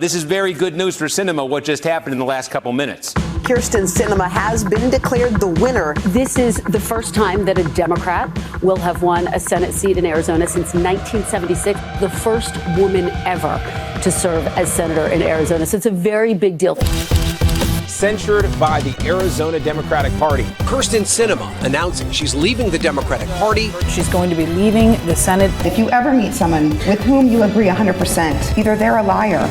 This is very good news for Sinema, what just happened in the last couple minutes. Kyrsten Sinema has been declared the winner. This is the first time that a Democrat will have won a Senate seat in Arizona since 1976, the first woman ever to serve as senator in Arizona. So it's a very big deal. Censured by the Arizona Democratic Party. Kyrsten Sinema announcing she's leaving the Democratic Party. She's going to be leaving the Senate. If you ever meet someone with whom you agree 100%, either they're a liar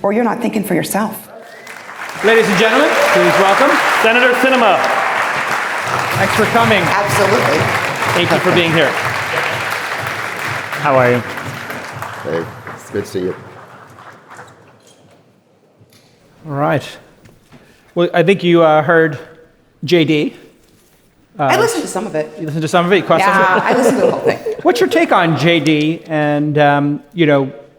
or you're not thinking for yourself. Ladies and gentlemen, please welcome Senator Sinema. Thanks for coming. Absolutely. Thank you for being here. How are you? Hey, it's good to see you. All right. Well, I think you heard JD. I listened to some of it. You listened to some of it? You caught some of it? I listened to the whole thing. What's your take on JD and,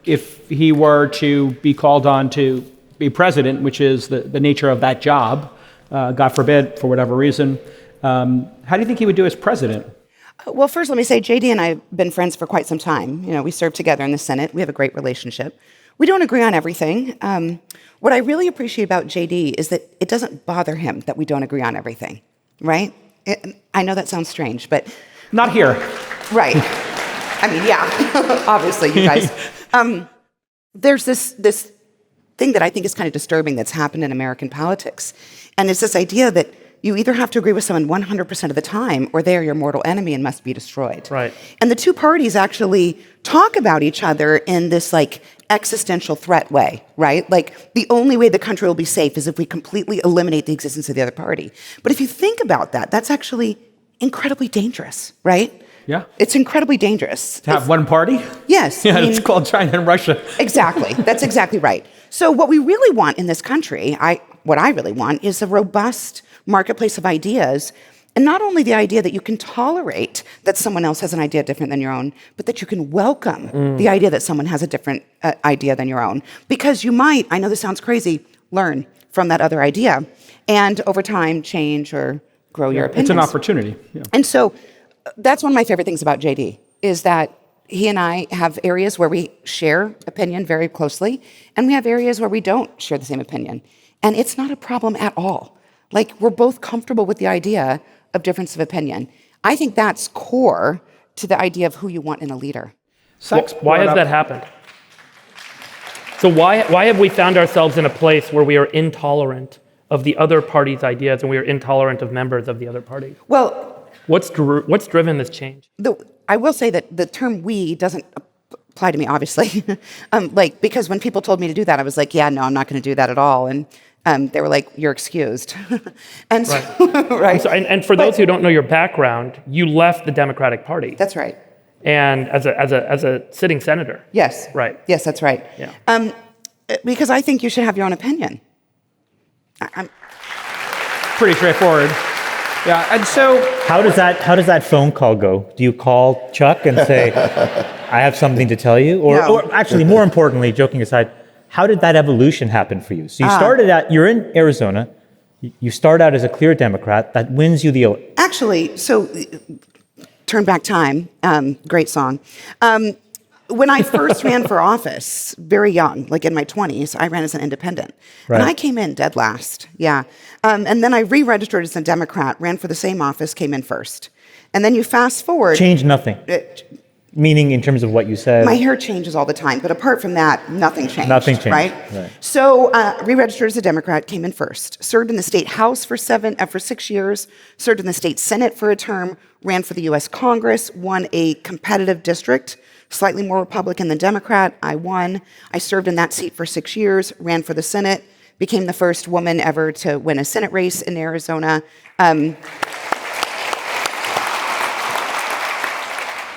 if he were to be called on to be president, which is the nature of that job, God forbid, for whatever reason, how do you think he would do as president? Well, first, let me say, JD and I have been friends for quite some time. We served together in the Senate. We have a great relationship. We don't agree on everything. What I really appreciate about JD is that it doesn't bother him that we don't agree on everything, right? I know that sounds strange, but... Not here. Right. I mean, yeah, obviously, you guys. There's this thing that I think is kind of disturbing that's happened in American politics. And it's this idea that you either have to agree with someone 100% of the time or they are your mortal enemy and must be destroyed. Right. And the two parties actually talk about each other in this existential threat way, right? The only way the country will be safe is if we completely eliminate the existence of the other party. But if you think about that, that's actually incredibly dangerous, right? Yeah. It's incredibly dangerous. To have one party? Yes. Yeah, it's called China and Russia. Exactly. That's exactly right. So what we really want in this country, what I really want, is a robust marketplace of ideas. And not only the idea that you can tolerate that someone else has an idea different than your own, but that you can welcome the idea that someone has a different idea than your own. Because you might, I know this sounds crazy, learn from that other idea and over time change or grow your opinions. It's an opportunity. Yeah. And so that's one of my favorite things about JD is that he and I have areas where we share opinion very closely, and we have areas where we don't share the same opinion. And it's not a problem at all. We're both comfortable with the idea of difference of opinion. I think that's core to the idea of who you want in a leader. Why has that happened? So why have we found ourselves in a place where we are intolerant of the other party's ideas and we are intolerant of members of the other party? Well, what's driven this change? I will say that the term "we" doesn't apply to me, obviously. Because when people told me to do that, I was like, yeah, no, I'm not going to do that at all. And they were like, you're excused. And so, right. And for those who don't know your background, you left the Democratic Party. That's right. And as a sitting senator. Yes. Right. Yes, that's right. Yeah. Because I think you should have your own opinion. I'm pretty straightforward. Yeah, and so how does that phone call go? Do you call Chuck and say, "I have something to tell you," or actually, more importantly, joking aside, how did that evolution happen for you? So you're in Arizona, you start out as a clear Democrat, that wins you the. Actually, so Turn Back Time, great song. When I first ran for office, very young, in my 20s, I ran as an independent. Right. And I came in dead last, yeah. And then I re-registered as a Democrat, ran for the same office, came in first. And then you fast forward. Changed nothing. Meaning in terms of what you said? My hair changes all the time, but apart from that, nothing changed. Nothing changed, right? So re-registered as a Democrat, came in first, served in the state House for 6 years, served in the state Senate for a term, ran for the U.S. Congress, won a competitive district, slightly more Republican than Democrat. I won. I served in that seat for 6 years, ran for the Senate, became the first woman ever to win a Senate race in Arizona.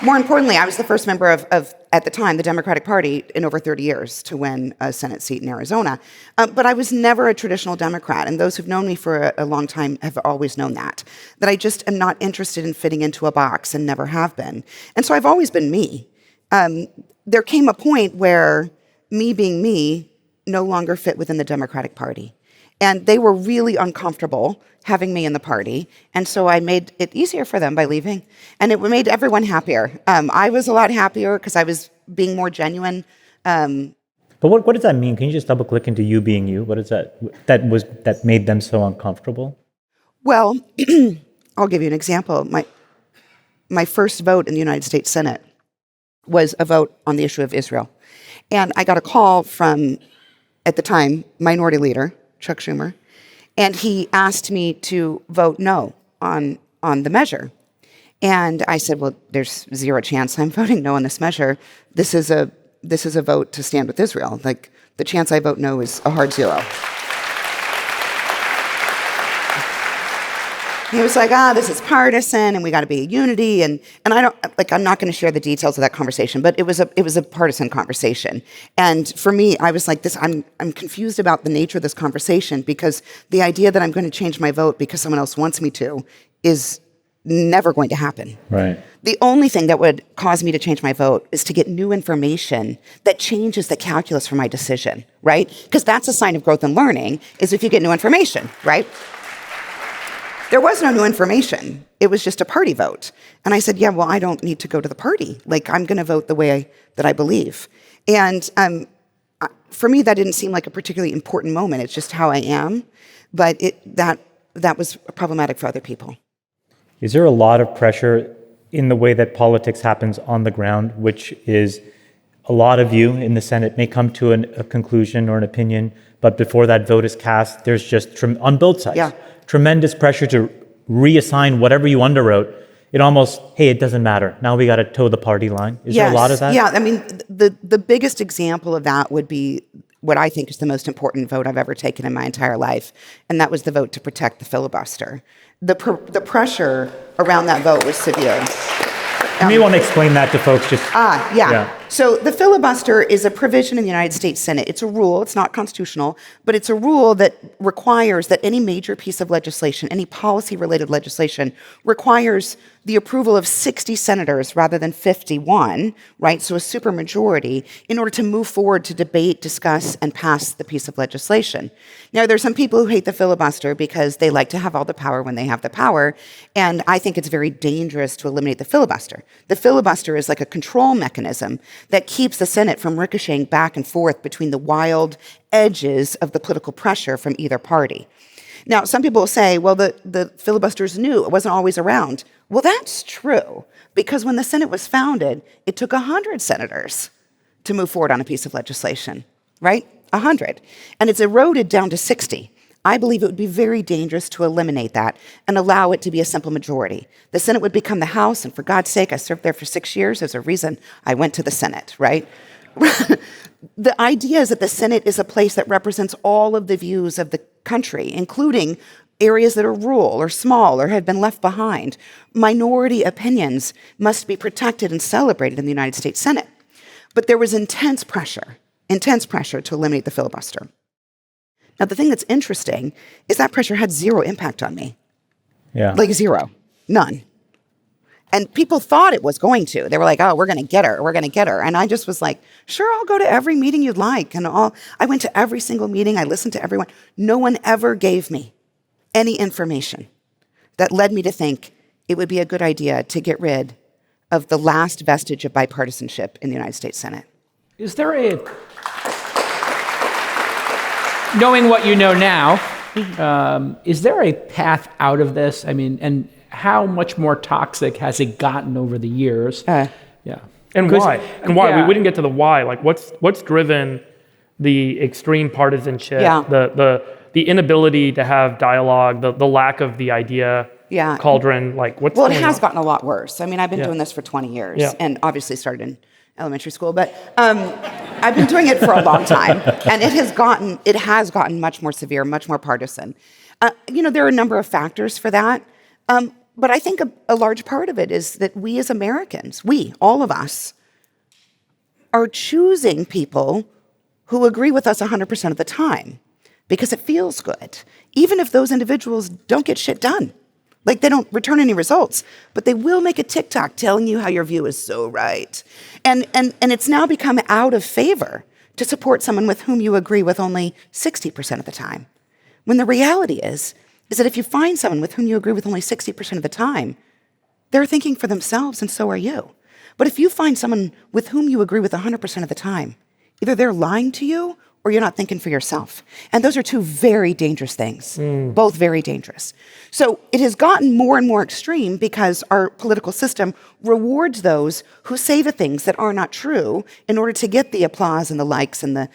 More importantly, I was the first member of, at the time, the Democratic Party in over 30 years to win a Senate seat in Arizona. But I was never a traditional Democrat, and those who've known me for a long time have always known that I just am not interested in fitting into a box and never have been. And so I've always been me. There came a point where me being me no longer fit within the Democratic Party. And they were really uncomfortable having me in the party. And so I made it easier for them by leaving. And it made everyone happier. I was a lot happier because I was being more genuine. But But what does that mean? Can you just double click into you being you? What is that made them so uncomfortable? Well, I'll give you an example. My first vote in the United States Senate was a vote on the issue of Israel. And I got a call from, at the time, Minority Leader, Chuck Schumer, and he asked me to vote no on the measure. And I said, well, there's zero chance I'm voting no on this measure. This is a vote to stand with Israel. Like, the chance I vote no is a hard zero. He was like, this is partisan, and we got to be a unity, and I'm not going to share the details of that conversation, but it was a partisan conversation. And for me, I was like, I'm confused about the nature of this conversation, because the idea that I'm going to change my vote because someone else wants me to is never going to happen. Right. The only thing that would cause me to change my vote is to get new information that changes the calculus for my decision, right? Because that's a sign of growth and learning, is if you get new information, right? There was no new information. It was just a party vote. And I said, yeah, well, I don't need to go to the party. Like, I'm going to vote the way that I believe. And for me, that didn't seem like a particularly important moment. It's just how I am. But that was problematic for other people. Is there a lot of pressure in the way that politics happens on the ground, which is a lot of you in the Senate may come to a conclusion or an opinion, but before that vote is cast, there's just, on both sides, tremendous pressure to reassign whatever you underwrote. It almost, hey, it doesn't matter. Now we got to toe the party line. Is there a lot of that? Yeah, I mean, the biggest example of that would be what I think is the most important vote I've ever taken in my entire life, and that was the vote to protect the filibuster. The pressure around that vote was severe. You may want to explain that to folks. Yeah. So the filibuster is a provision in the United States Senate. It's a rule. It's not constitutional, but it's a rule that requires that any major piece of legislation, any policy-related legislation, requires the approval of 60 senators rather than 51, right? So a supermajority in order to move forward to debate, discuss, and pass the piece of legislation. Now, there's some people who hate the filibuster because they like to have all the power when they have the power, and I think it's very dangerous to eliminate the filibuster. The filibuster is like a control mechanism that keeps the Senate from ricocheting back and forth between the wild edges of the political pressure from either party. Now, some people will say, well, the filibuster's new. It wasn't always around. Well, that's true, because when the Senate was founded, it took 100 senators to move forward on a piece of legislation, right? 100. And it's eroded down to 60. I believe it would be very dangerous to eliminate that and allow it to be a simple majority. The Senate would become the House, and for God's sake, I served there for 6 years. There's a reason I went to the Senate, right? The idea is that the Senate is a place that represents all of the views of the country, including areas that are rural or small or have been left behind. Minority opinions must be protected and celebrated in the United States Senate. But there was intense pressure to eliminate the filibuster. Now, the thing that's interesting is that pressure had zero impact on me. Yeah. Like zero. None. And people thought it was going to. They were like, oh, we're going to get her. We're going to get her. And I just was like, sure, I'll go to every meeting you'd like. And I went to every single meeting. I listened to everyone. No one ever gave me any information that led me to think it would be a good idea to get rid of the last vestige of bipartisanship in the United States Senate. Is there knowing what you know now, is there a path out of this? I mean, and how much more toxic has it gotten over the years? And why? Yeah. We didn't get to the why. Like, what's driven the extreme partisanship, the inability to have dialogue, the lack of the idea cauldron? Like, what's Well, it going has on? gotten a lot worse. I mean, I've been doing this for 20 years, and obviously started in elementary school, but I've been doing it for a long time, and it has gotten much more severe, much more partisan. There are a number of factors for that, but I think a large part of it is that we as Americans, all of us, are choosing people who agree with us 100% of the time because it feels good, even if those individuals don't get shit done. Like, they don't return any results, but they will make a TikTok telling you how your view is so right. And it's now become out of favor to support someone with whom you agree with only 60% of the time. When the reality is that if you find someone with whom you agree with only 60% of the time, they're thinking for themselves, and so are you. But if you find someone with whom you agree with 100% of the time, Either they're lying to you or you're not thinking for yourself. And those are two very dangerous things, both very dangerous. So it has gotten more and more extreme because our political system rewards those who say the things that are not true in order to get the applause and the likes and the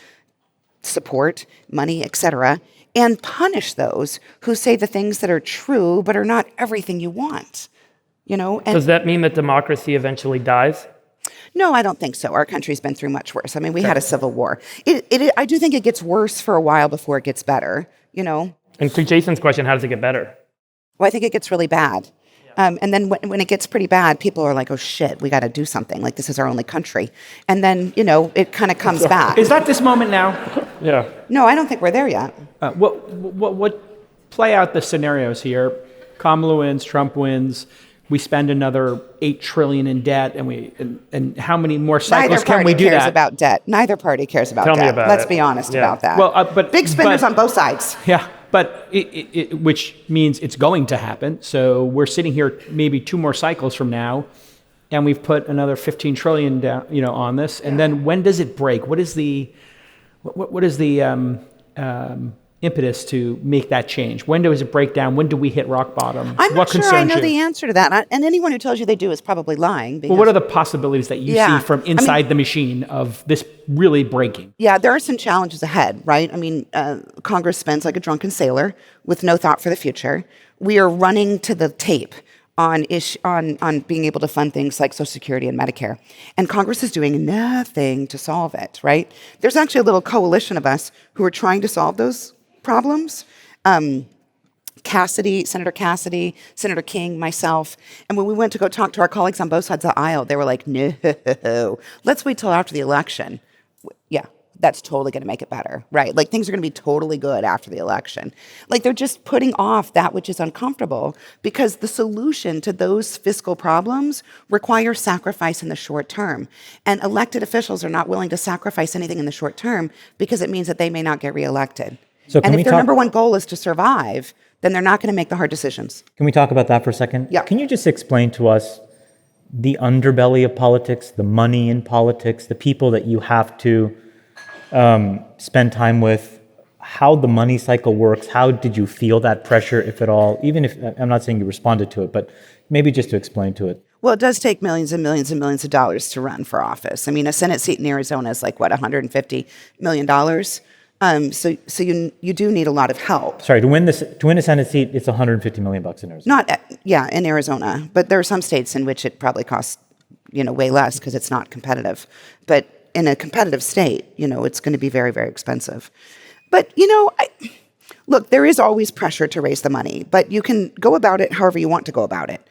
support, money, etc., and punish those who say the things that are true but are not everything you want. And does that mean that democracy eventually dies? No, I don't think so. Our country's been through much worse. I mean, we had a civil war. I do think it gets worse for a while before it gets better, And to Jason's question, how does it get better? Well, I think it gets really bad. And then when it gets pretty bad, people are like, oh, shit, we got to do something. Like, this is our only country. And then, it kind of comes back. Is that this moment now? Yeah. No, I don't think we're there yet. What play out the scenarios here? Kamala wins, Trump wins. We spend another $8 trillion in debt, and how many more cycles can we do that? Neither party cares about debt. Neither party cares about Tell debt. me about Let's it. be honest about that. Well, but big spenders on both sides. Yeah, but which means it's going to happen. So we're sitting here maybe 2 more cycles from now, and we've put another $15 trillion down, on this. And then when does it break? What is the impetus to make that change? When does it break down? When do we hit rock bottom? I'm not sure I know the answer to that. And anyone who tells you they do is probably lying. Well, what are the possibilities that you see from inside the machine of this really breaking? Yeah, there are some challenges ahead, right? I mean, Congress spends like a drunken sailor with no thought for the future. We are running to the tape on being able to fund things like Social Security and Medicare. And Congress is doing nothing to solve it, right? There's actually a little coalition of us who are trying to solve those problems. Senator Cassidy, Senator King, myself. And when we went to go talk to our colleagues on both sides of the aisle, they were like, no, let's wait till after the election. Yeah, that's totally going to make it better, right? Like, things are going to be totally good after the election. Like, they're just putting off that which is uncomfortable because the solution to those fiscal problems requires sacrifice in the short term. And elected officials are not willing to sacrifice anything in the short term because it means that they may not get reelected. And if their number one goal is to survive, then they're not going to make the hard decisions. Can we talk about that for a second? Yeah. Can you just explain to us the underbelly of politics, the money in politics, the people that you have to spend time with, how the money cycle works? How did you feel that pressure, if at all? Even if, I'm not saying you responded to it, but maybe just to explain to it. Well, it does take millions and millions and millions of dollars to run for office. I mean, a Senate seat in Arizona is like, what, $150 million? So you do need a lot of help. Sorry, to win a Senate seat, it's $150 million in Arizona. In Arizona, but there are some states in which it probably costs, way less because it's not competitive. But in a competitive state, it's going to be very, very expensive. But look, there is always pressure to raise the money, but you can go about it however you want to go about it.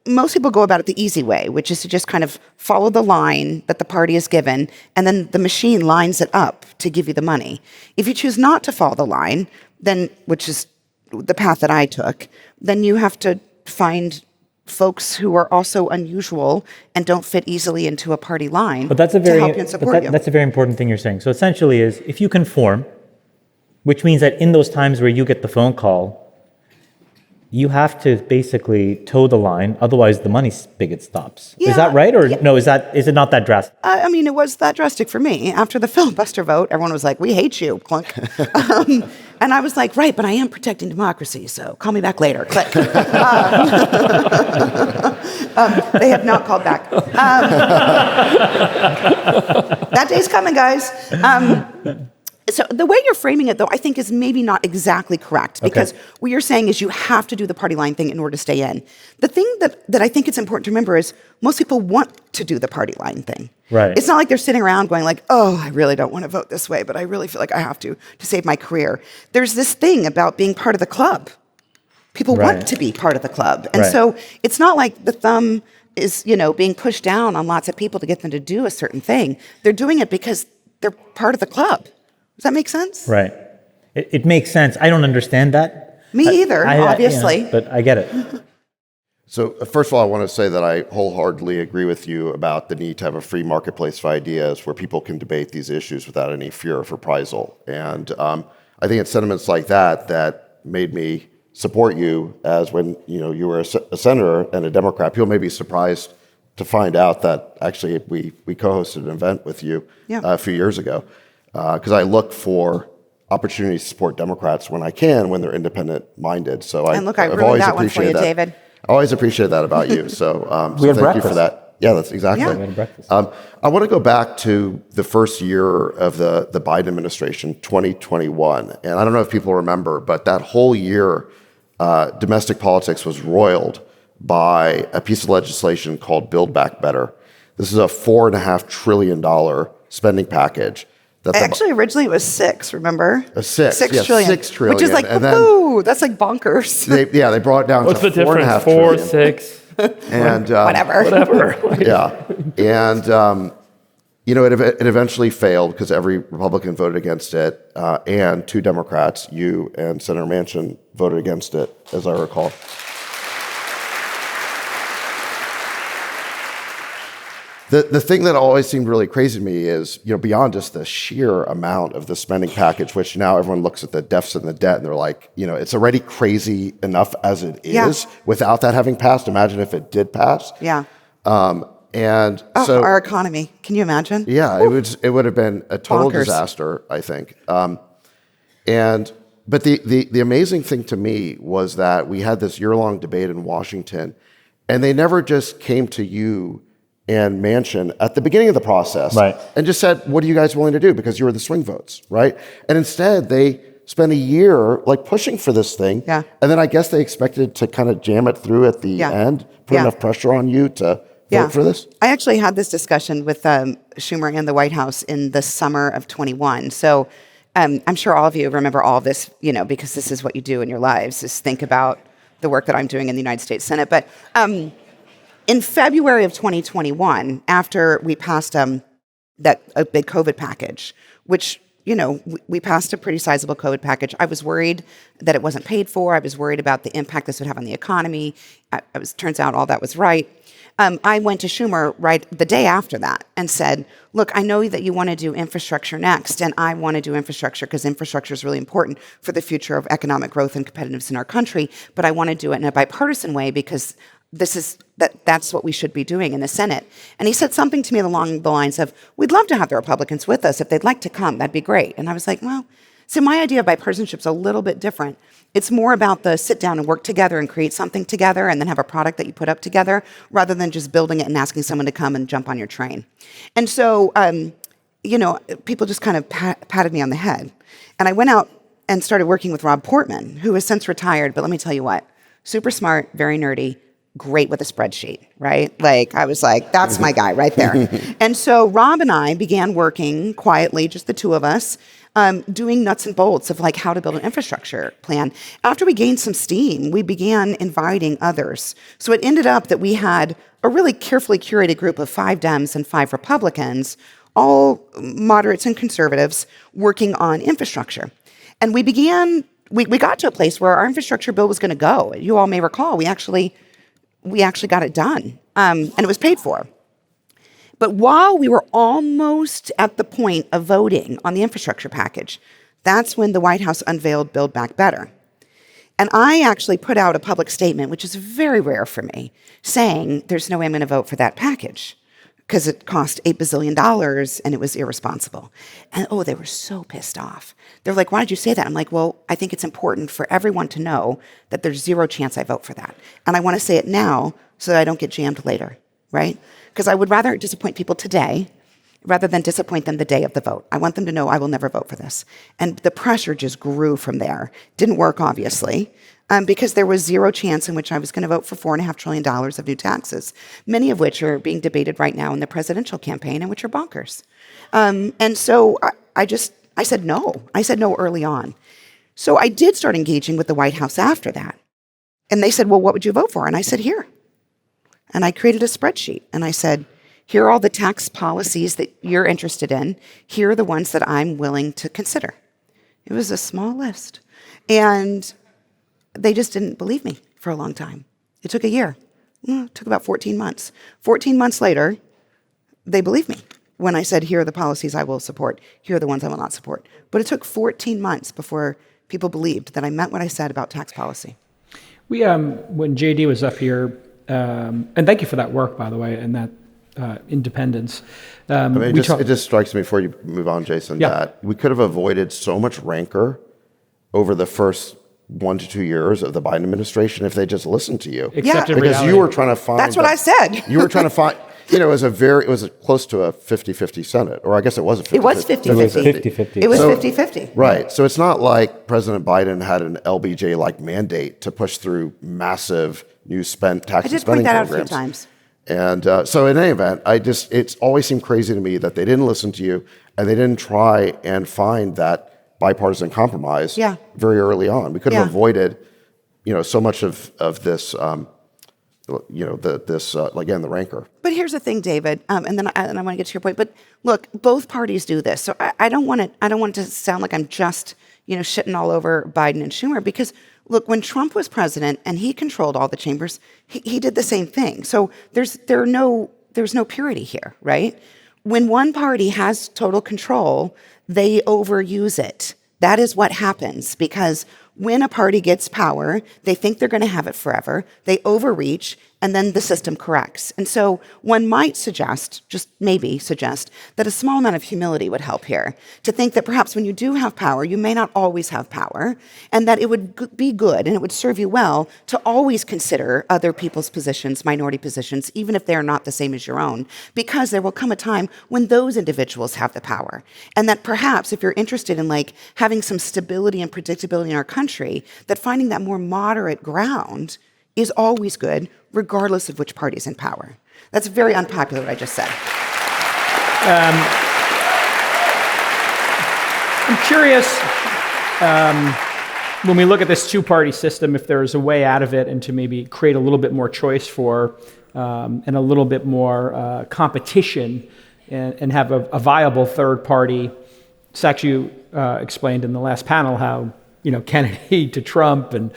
Most people go about it the easy way, which is to just kind of follow the line that the party is given, and then the machine lines it up to give you the money. If you choose not to follow the line, then, which is the path that I took, then you have to find folks who are also unusual and don't fit easily into a party line to help and support you. That's a very important thing you're saying. So essentially is, if you conform, which means that in those times where you get the phone call, you have to basically toe the line, otherwise the money spigot stops. Yeah, is that right? Or no, is it not that drastic? I mean, it was that drastic for me. After the filibuster vote, everyone was like, we hate you, clunk. And I was like, right, but I am protecting democracy, so call me back later. Click. They have not called back. That day's coming, guys. So the way you're framing it, though, I think is maybe not exactly correct, because what you're saying is you have to do the party line thing in order to stay in. The thing that I think it's important to remember is most people want to do the party line thing. Right. It's not like they're sitting around going like, oh, I really don't want to vote this way, but I really feel like I have to save my career. There's this thing about being part of the club. People want to be part of the club. And so it's not like the thumb is, being pushed down on lots of people to get them to do a certain thing. They're doing it because they're part of the club. Does that make sense? Right. It makes sense. I don't understand that. Me either, obviously. But I get it. So first of all, I want to say that I wholeheartedly agree with you about the need to have a free marketplace of ideas where people can debate these issues without any fear of reprisal. And I think it's sentiments like that made me support you as when you were a senator and a Democrat. People may be surprised to find out that actually we co-hosted an event with you a few years ago, because I look for opportunities to support Democrats when I can, when they're independent-minded. So I ruined that one for you, David. I always appreciate that about you. So, We had thank breakfast. you for that. Yeah, that's exactly. We had breakfast. I want to go back to the first year of the Biden administration, 2021. And I don't know if people remember, but that whole year, domestic politics was roiled by a piece of legislation called Build Back Better. This is a $4.5 trillion spending package. Actually, originally it was 6, remember? $6 trillion. 6 trillion. Which is like, woo, that's like bonkers. They brought it down What's to the difference? 4.5 4, trillion. 6. And Whatever. Yeah. And, it eventually failed because every Republican voted against it, and 2 Democrats, you and Senator Manchin, voted against it, as I recall. The thing that always seemed really crazy to me is, beyond just the sheer amount of the spending package, which now everyone looks at the deficit and the debt and they're like, it's already crazy enough as it is without that having passed. Imagine if it did pass. Yeah. So our economy. Can you imagine? Yeah, it would have been a total Bonkers. disaster, I think. But the amazing thing to me was that we had this year-long debate in Washington, and they never just came to you and Manchin at the beginning of the process and just said, what are you guys willing to do? Because you were the swing votes, right? And instead, they spent a year pushing for this thing. Yeah. And then I guess they expected to kind of jam it through at the end, put enough pressure on you to vote for this? I actually had this discussion with Schumer and the White House in the summer of 21. So I'm sure all of you remember all of this, because this is what you do in your lives, is think about the work that I'm doing in the United States Senate. But in February of 2021, after we passed a big COVID package, which, we passed a pretty sizable COVID package. I was worried that it wasn't paid for. I was worried about the impact this would have on the economy. Turns out all that was right. I went to Schumer right the day after that and said, look, I know that you want to do infrastructure next, and I want to do infrastructure because infrastructure is really important for the future of economic growth and competitiveness in our country, but I want to do it in a bipartisan way because that's what we should be doing in the Senate. And he said something to me along the lines of, we'd love to have the Republicans with us. If they'd like to come, that'd be great. And I was like, well, so my idea of bipartisanship is a little bit different. It's more about the sit down and work together and create something together and then have a product that you put up together rather than just building it and asking someone to come and jump on your train. And so, people just kind of patted me on the head. And I went out and started working with Rob Portman, who has since retired. But let me tell you what, super smart, very nerdy, great with a spreadsheet, right? I was like, that's my guy right there. And so Rob and I began working quietly, just the two of us, doing nuts and bolts of how to build an infrastructure plan. After we gained some steam, we began inviting others. So it ended up that we had a really carefully curated group of 5 Dems and 5 Republicans, all moderates and conservatives, working on infrastructure. And we got to a place where our infrastructure bill was going to go. You all may recall, we actually got it done, and it was paid for. But while we were almost at the point of voting on the infrastructure package, that's when the White House unveiled Build Back Better. And I actually put out a public statement, which is very rare for me, saying there's no way I'm going to vote for that package because it cost $8 bazillion and it was irresponsible. And they were so pissed off. They're like, why did you say that? I'm like, well, I think it's important for everyone to know that there's zero chance I vote for that. And I want to say it now so that I don't get jammed later, right? Because I would rather disappoint people today rather than disappoint them the day of the vote. I want them to know I will never vote for this. And the pressure just grew from there. Didn't work, obviously, because there was zero chance in which I was going to vote for $4.5 trillion of new taxes, many of which are being debated right now in the presidential campaign and which are bonkers. And so I said no. I said no early on. So I did start engaging with the White House after that. And they said, well, what would you vote for? And I said, here. And I created a spreadsheet. And I said, here are all the tax policies that you're interested in. Here are the ones that I'm willing to consider. It was a small list. And they just didn't believe me for a long time. It took a year. It took about 14 months. 14 months later, they believed me when I said, here are the policies I will support. Here are the ones I will not support. But it took 14 months before people believed that I meant what I said about tax policy. When JD was up here, and thank you for that work, by the way, and that independence. It just strikes me before you move on, Jason, that we could have avoided so much rancor over the first 1 to 2 years of the Biden administration if they just listened to you. Because reality. You were trying to find... That's what I said. You were trying to find... it was close to a 50-50 Senate, or I guess it was a 50-50. It was 50-50. It was 50-50. Right. So it's not like President Biden had an LBJ-like mandate to push through massive new tax and spending programs. I did point that out a few times. And so in any event, it's always seemed crazy to me that they didn't listen to you and they didn't try and find that bipartisan compromise very early on. We could have avoided, so much of this, again, the rancor. But here's the thing, David, and then I want to get to your point. But look, both parties do this, so I don't want it to sound like I'm just shitting all over Biden and Schumer, because look, when Trump was president and he controlled all the chambers, he did the same thing. So there's no purity here, right? When one party has total control, they overuse it. That is what happens, because when a party gets power, they think they're going to have it forever. They overreach, and then the system corrects. And so one might suggest, just maybe suggest, that a small amount of humility would help here. To think that perhaps when you do have power, you may not always have power, and that it would be good and it would serve you well to always consider other people's positions, minority positions, even if they're not the same as your own, because there will come a time when those individuals have the power. And that perhaps if you're interested in having some stability and predictability in our country, that finding that more moderate ground is always good, regardless of which party's in power. That's very unpopular, what I just said. I'm curious, when we look at this two-party system, if there's a way out of it and to maybe create a little bit more choice for and a little bit more competition and have a viable third party. Sachs, you explained in the last panel how, Kennedy to Trump and,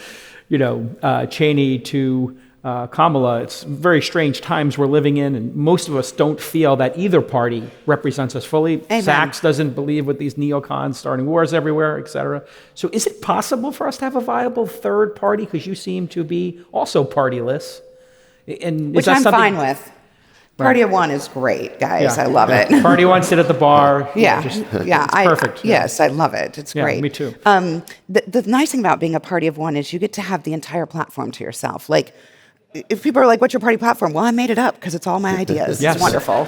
Cheney to Kamala, it's very strange times we're living in, and most of us don't feel that either party represents us fully. Amen. Sachs doesn't believe with these neocons starting wars everywhere, et cetera. So is it possible for us to have a viable third party? Because you seem to be also partyless. And which I'm fine with. Party of one is great, guys. I love it. Party of one, sit at the bar. It's perfect. Yes, I love it. It's great. Me too. The nice thing about being a party of one is you get to have the entire platform to yourself. If people are like, what's your party platform? Well, I made it up because it's all my ideas. Yes. It's wonderful.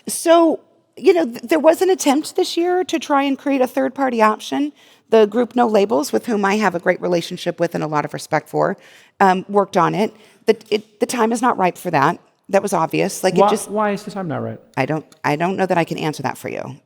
So, there was an attempt this year to try and create a third party option. The group No Labels, with whom I have a great relationship with and a lot of respect for, worked on it. The time is not ripe for that. That was obvious. Why is the time not right? I don't know that I can answer that for you.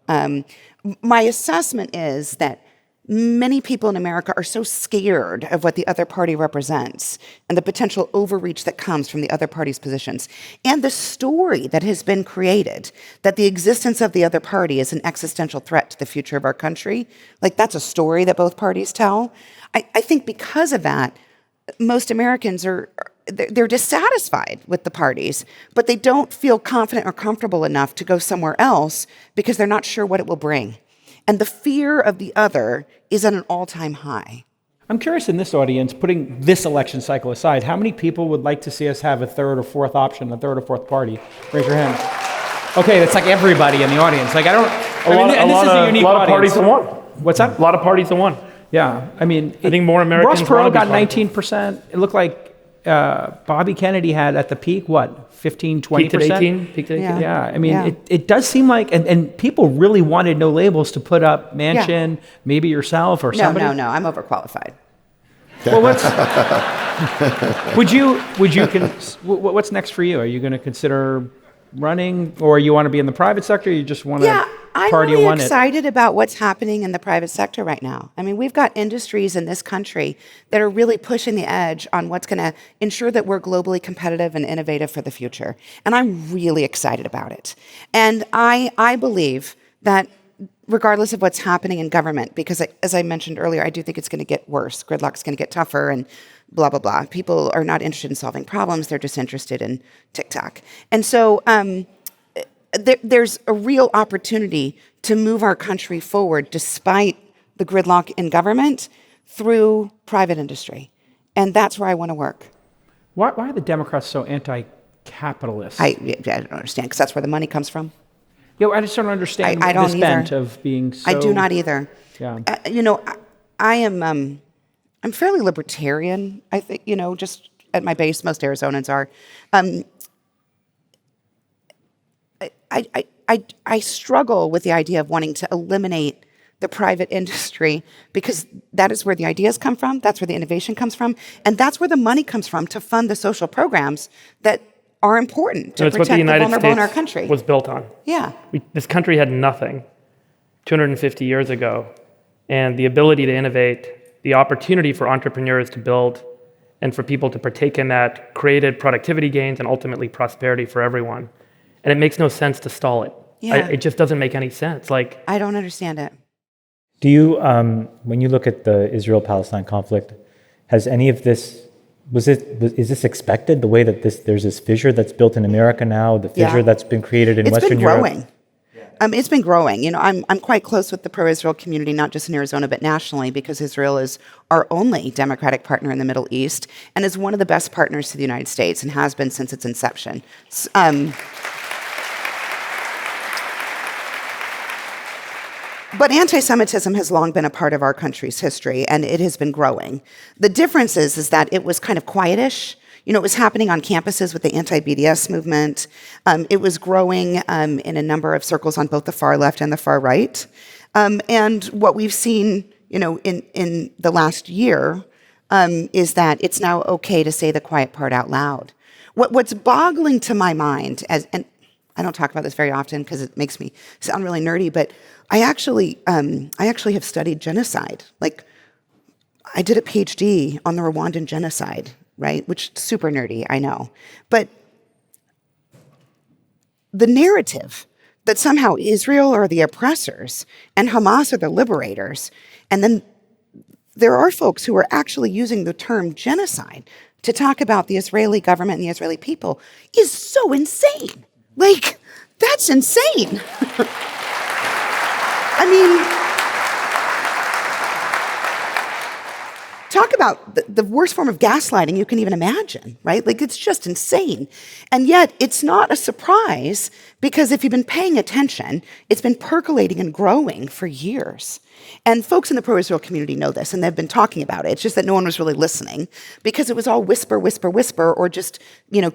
My assessment is that many people in America are so scared of what the other party represents and the potential overreach that comes from the other party's positions and the story that has been created that the existence of the other party is an existential threat to the future of our country. That's a story that both parties tell. I think because of that, most Americans they're dissatisfied with the parties, but they don't feel confident or comfortable enough to go somewhere else because they're not sure what it will bring. And the fear of the other is at an all-time high. I'm curious in this audience, putting this election cycle aside, how many people would like to see us have a third or fourth option, a third or fourth party? Raise your hand. Okay, that's like everybody in the audience. A lot of parties in one. What's that? A lot of parties in one. Yeah, I think more Americans. Ross Perot got 19%. It looked like Bobby Kennedy had at the peak, 15, 20%? Peaked at 18? Yeah, it does seem like, and people really wanted No Labels to put up Manchin, maybe yourself or somebody. No, I'm overqualified. Well, what's next for you? Are you going to consider running, or you want to be in the private sector? Or you just want to I'm really excited about what's happening in the private sector right now. We've got industries in this country that are really pushing the edge on what's going to ensure that we're globally competitive and innovative for the future. And I'm really excited about it. And I believe that regardless of what's happening in government, because as I mentioned earlier, I do think it's going to get worse. Gridlock's going to get tougher and blah, blah, blah. People are not interested in solving problems. They're just interested in TikTok. And so there's a real opportunity to move our country forward despite the gridlock in government through private industry. And that's where I want to work. Why are the Democrats so anti-capitalist? I don't understand, because that's where the money comes from. Yeah, I just don't understand I don't this either. bent of being so... I do not either. Yeah. I am, I'm fairly libertarian, I think, just at my base, most Arizonans are. I struggle with the idea of wanting to eliminate the private industry, because that is where the ideas come from, that's where the innovation comes from, and that's where the money comes from to fund the social programs that are important to protect the vulnerable in our country. Was built on. Yeah. This country had nothing 250 years ago, and the ability to innovate, the opportunity for entrepreneurs to build, and for people to partake in that created productivity gains and ultimately prosperity for everyone. And it makes no sense to stall it. Yeah. It just doesn't make any sense. I don't understand it. Do you, when you look at the Israel-Palestine conflict, has any of this, is this expected, the way that there's this fissure that's built in America now, the fissure that's been created in Western Europe? It's been growing. It's been growing. I'm quite close with the pro-Israel community, not just in Arizona, but nationally, because Israel is our only democratic partner in the Middle East and is one of the best partners to the United States and has been since its inception. But anti-Semitism has long been a part of our country's history, and it has been growing. The difference is that it was kind of quietish. It was happening on campuses with the anti-BDS movement. It was growing in a number of circles on both the far left and the far right. And what we've seen, in the last year is that it's now okay to say the quiet part out loud. What's boggling to my mind, and I don't talk about this very often because it makes me sound really nerdy, but I actually have studied genocide. I did a PhD on the Rwandan genocide, right? Which is super nerdy, I know. But the narrative that somehow Israel are the oppressors and Hamas are the liberators, and then there are folks who are actually using the term genocide to talk about the Israeli government and the Israeli people, is so insane. That's insane. Talk about the worst form of gaslighting you can even imagine, right? It's just insane. And yet, it's not a surprise, because if you've been paying attention, it's been percolating and growing for years. And folks in the pro-Israel community know this, and they've been talking about it. It's just that no one was really listening, because it was all whisper, whisper, whisper, or just,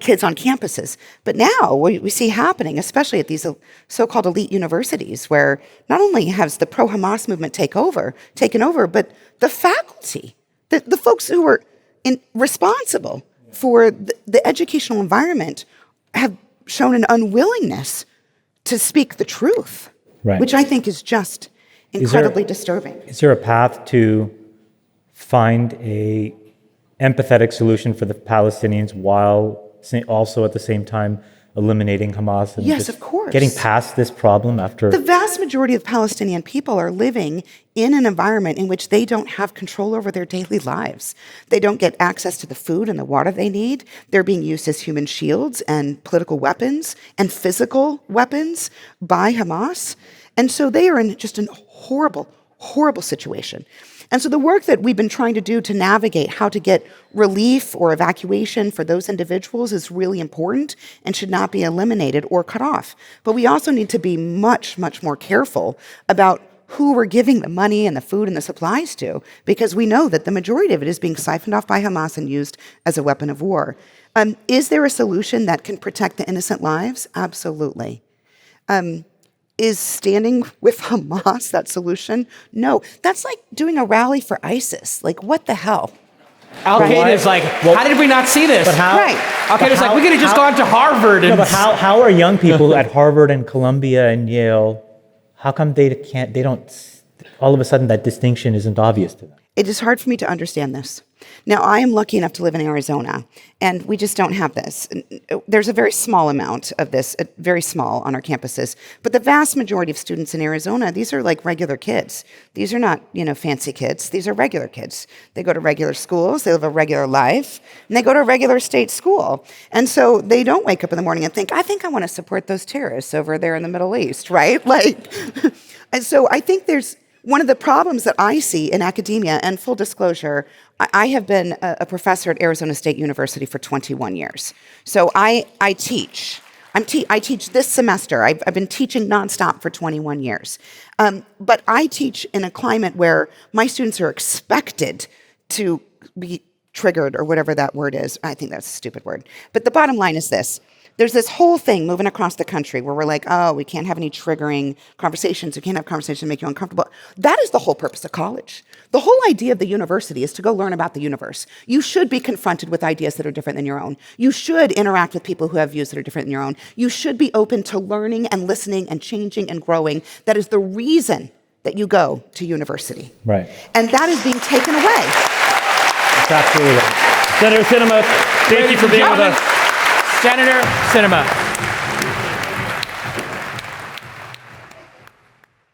kids on campuses. But now, what we see happening, especially at these so-called elite universities, where not only has the pro-Hamas movement taken over, but the faculty, the folks who are responsible for the educational environment have shown an unwillingness to speak the truth, right, which I think is just incredibly disturbing. Is there a path to find a empathetic solution for the Palestinians while also at the same time eliminating Hamas? And yes, of course. Getting past this problem after... The vast majority of Palestinian people are living in an environment in which they don't have control over their daily lives. They don't get access to the food and the water they need. They're being used as human shields and political weapons and physical weapons by Hamas. And so they are in just a horrible, horrible situation. And so the work that we've been trying to do to navigate how to get relief or evacuation for those individuals is really important and should not be eliminated or cut off. But we also need to be much, much more careful about who we're giving the money and the food and the supplies to, because we know that the majority of it is being siphoned off by Hamas and used as a weapon of war. Is there a solution that can protect the innocent lives? Absolutely. Is standing with Hamas that solution? No. That's like doing a rally for ISIS. What the hell? Al-Qaeda is how did we not see this? Right. Al-Qaeda is we could have just gone to Harvard. No, but how are young people at Harvard and Columbia and Yale, how come they don't, all of a sudden that distinction isn't obvious to them? It is hard for me to understand this. Now, I am lucky enough to live in Arizona, and we just don't have this. There's a very small amount of this, very small on our campuses. But the vast majority of students in Arizona, these are like regular kids. These are not, fancy kids. These are regular kids. They go to regular schools, they live a regular life, and they go to a regular state school. And so they don't wake up in the morning and think, I think I want to support those terrorists over there in the Middle East, right? And so I think one of the problems that I see in academia, and full disclosure, I have been a professor at Arizona State University for 21 years. So I teach. I teach this semester. I've been teaching nonstop for 21 years. But I teach in a climate where my students are expected to be triggered, or whatever that word is. I think that's a stupid word. But the bottom line is this. There's this whole thing moving across the country where we're like, oh, we can't have any triggering conversations. We can't have conversations that make you uncomfortable. That is the whole purpose of college. The whole idea of the university is to go learn about the universe. You should be confronted with ideas that are different than your own. You should interact with people who have views that are different than your own. You should be open to learning and listening and changing and growing. That is the reason that you go to university. Right. And that is being taken away. That's absolutely right. Senator Sinema, thank you for being with us. Senator Sinema.